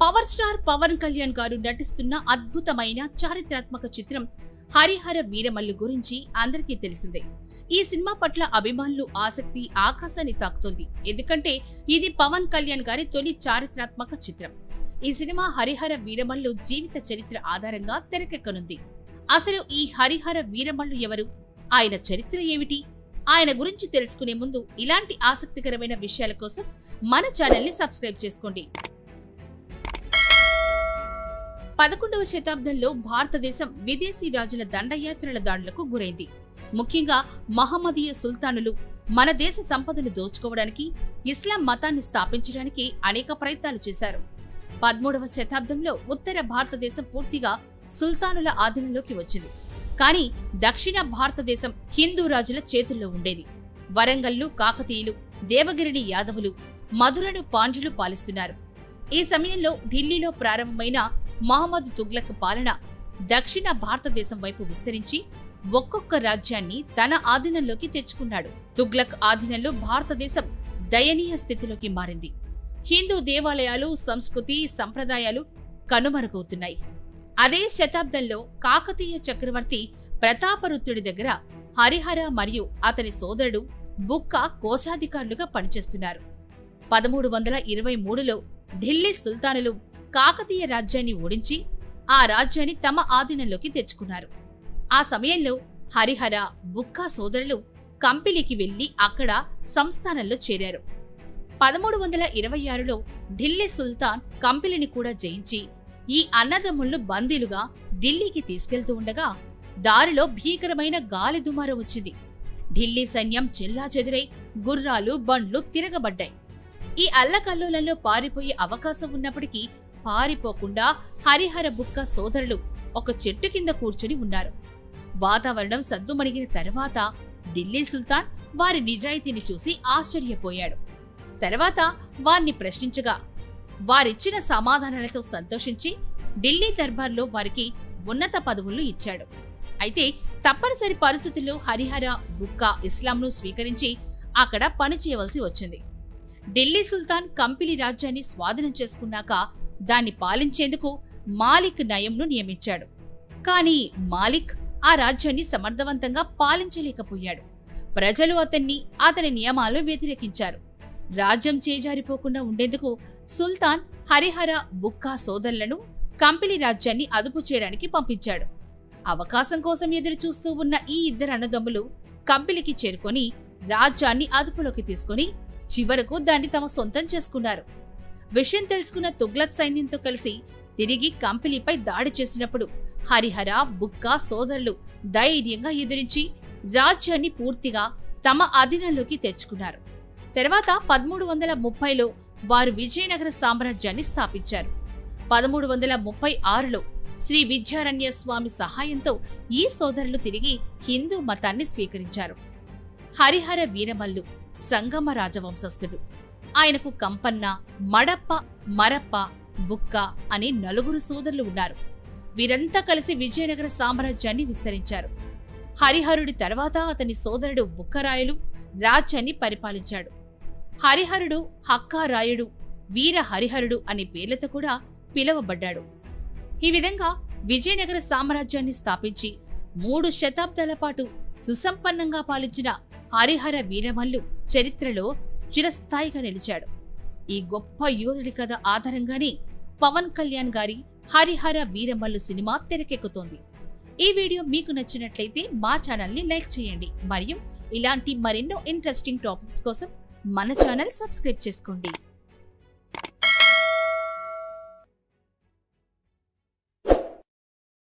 Power star Pawan Kalyan గారు నటిస్తున్న అద్భుతమైన చారిత్రాత్మక చిత్రం హరిహర వీరమల్లు గురించి అందరికీ తెలిసిందే. ఈ సినిమా పట్ల అభిమానులు ఆసక్తి ఆకాశాన్ని తాకుతుంది. ఎందుకంటే ఇది పవన్ కళ్యాణ్ గారి తొలి చారిత్రాత్మక చిత్రం. ఈ సినిమా హరిహర వీరమల్లు జీవిత చరిత్ర ఆధారంగా తెరకెక్కనుంది. అసలు ఈ హరిహర వీరమల్లు ఎవరు, ఆయన చరిత్ర ఏమిటి, ఆయన గురించి తెలుసుకునే ముందు ఇలాంటి ఆసక్తికరమైన విషయాల కోసం మన ఛానల్ ని సబ్స్క్రైబ్ చేసుకోండి. 11వ శతాబ్దంలో భారతదేశం విదేశీ రాజుల దండయాత్రల దాడులకు గురైంది. ముఖ్యంగా మహమ్మదీయ సుల్తానులు మన దేశ సంపదను దోచుకోవడానికి, ఇస్లాం మతాన్ని స్థాపించడానికి అనేక ప్రయత్నాలు చేశారు. 13వ శతాబ్దంలో ఉత్తర భారతదేశం పూర్తిగా సుల్తానుల ఆధీనంలోకి వచ్చింది. కానీ దక్షిణ భారతదేశం హిందూ రాజుల చేతుల్లో ఉండేది. వరంగల్లు కాకతీయులు, దేవగిరిని యాదవులు, మధురను పాండ్యులు పాలిస్తున్నారు. ఈ సమయంలో ఢిల్లీలో ప్రారంభమైన మహమ్మద్ తుగ్లక్ పాలన దక్షిణ భారతదేశం వైపు విస్తరించి ఒక్కొక్క రాజ్యాన్ని తన ఆధీనంలోకి తెచ్చుకున్నాడు. తుగ్లక్ ఆధీనంలో భారతదేశం దయనీయ స్థితిలోకి మారింది. హిందూ దేవాలయాలు, సంస్కృతి, సంప్రదాయాలు కనుమరుగవుతున్నాయి. అదే శతాబ్దంలో కాకతీయ చక్రవర్తి ప్రతాపరుద్రుడి దగ్గర హరిహర మరియు అతని సోదరుడు బుక్క కోశాధికారులుగా పనిచేస్తున్నారు. 1323లో ఢిల్లీ సుల్తానులు కాకతీయ రాజ్యాన్ని ఓడించి ఆ రాజ్యాన్ని తమ ఆధీనంలోకి తెచ్చుకున్నారు. ఆ సమయంలో హరిహర, బుక్కా సోదరులు కంపిలికి వెళ్లి అక్కడ సంస్థానంలో చేరారు. 1326లో ఢిల్లీ సుల్తాన్ కంపిలిని కూడా జయించి ఈ అన్నదమ్ముళ్లు బందీలుగా ఢిల్లీకి తీసుకెళ్తూ ఉండగా దారిలో భీకరమైన గాలి దుమారం వచ్చింది. ఢిల్లీ సైన్యం చెల్లాచెదురై గుర్రాలు, బండ్లు తిరగబడ్డాయి. ఈ అల్లకల్లోలంలో పారిపోయే అవకాశం ఉన్నప్పటికీ పారిపోకుండా హరిహర, బుక్క సోదరులు ఒక చెట్టు కింద కూర్చుని ఉన్నారు. వాతావరణం సద్దుమణిగిన తర్వాత ఢిల్లీ సుల్తాన్ వారి నిజాయితీని చూసి ఆశ్చర్యపోయాడు. తర్వాత వారిని ప్రశ్నించగా వారిచ్చిన సమాధానాలతో సంతోషించి ఢిల్లీ దర్బార్లో వారికి ఉన్నత పదవులు ఇచ్చాడు. అయితే తప్పనిసరి పరిస్థితుల్లో హరిహర, బుక్క ఇస్లాంను స్వీకరించి అక్కడ పనిచేయవలసి వచ్చింది. ఢిల్లీ సుల్తాన్ కంపిలి రాజ్యాన్ని స్వాధీనం చేసుకున్నాక దాన్ని పాలించేందుకు మాలిక్ నయంను నియమించాడు. కానీ మాలిక్ ఆ రాజ్యాన్ని సమర్థవంతంగా పాలించలేకపోయాడు. ప్రజలు అతని నియమాలు వ్యతిరేకించారు. రాజ్యం చేజారిపోకుండా ఉండేందుకు సుల్తాన్ హరిహర, బుక్కా సోదరులను కంపిలి రాజ్యాన్ని అదుపు చేయడానికి పంపించాడు. అవకాశం కోసం ఎదురు చూస్తూ ఉన్న ఈ ఇద్దరు అన్నదమ్ములు కంపిలికి చేరుకొని రాజ్యాన్ని అదుపులోకి తీసుకుని చివరకు దాన్ని తమ సొంతం చేసుకున్నారు. విషయం తెలుసుకున్న తుగ్లక్ సైన్యంతో కలిసి తిరిగి కంపిలిపై దాడి చేసినప్పుడు హరిహర, బుక్కా సోదరులు ధైర్యంగా ఎదిరించి రాజ్యాన్ని పూర్తిగా తమ అధీనంలోకి తెచ్చుకున్నారు. తర్వాత 1330లో వారు విజయనగర సామ్రాజ్యాన్ని స్థాపించారు. 1336లో శ్రీ విద్యారణ్య స్వామి సహాయంతో ఈ సోదరులు తిరిగి హిందూ మతాన్ని స్వీకరించారు. హరిహర వీరమల్లు సంగమ రాజవంశస్థుడు. ఆయనకు కంపన్న, మడప్ప, మరప్ప, బుక్క అనే 4 సోదరులు ఉన్నారు. వీరంతా కలిసి విజయనగర సామ్రాజ్యాన్ని విస్తరించారు. హరిహరుడి తర్వాత అతని సోదరుడు బుక్కరాయులు రాజ్యాన్ని పరిపాలించాడు. హరిహరుడు హక్కారాయుడు, వీర హరిహరుడు అనే పేర్లతో కూడా పిలువబడ్డాడు. ఈ విధంగా విజయనగర సామ్రాజ్యాన్ని స్థాపించి 3 శతాబ్దాల పాటు సుసంపన్నంగా పాలించిన హరిహర వీరమల్లు చరిత్రలో చిరస్థాయిగా నిలిచాడు. ఈ గొప్ప యోధుడి కథ ఆధారంగానే పవన్ కళ్యాణ్ గారి హరిహర వీరమల్లు సినిమా తెరకెక్కుతోంది. ఈ వీడియో మీకు నచ్చినట్లయితే మా ఛానల్ ని లైక్ చేయండి. మరియు ఇలాంటి మరెన్నో ఇంట్రెస్టింగ్ టాపిక్స్ కోసం మన ఛానల్ సబ్స్క్రైబ్ చేసుకోండి.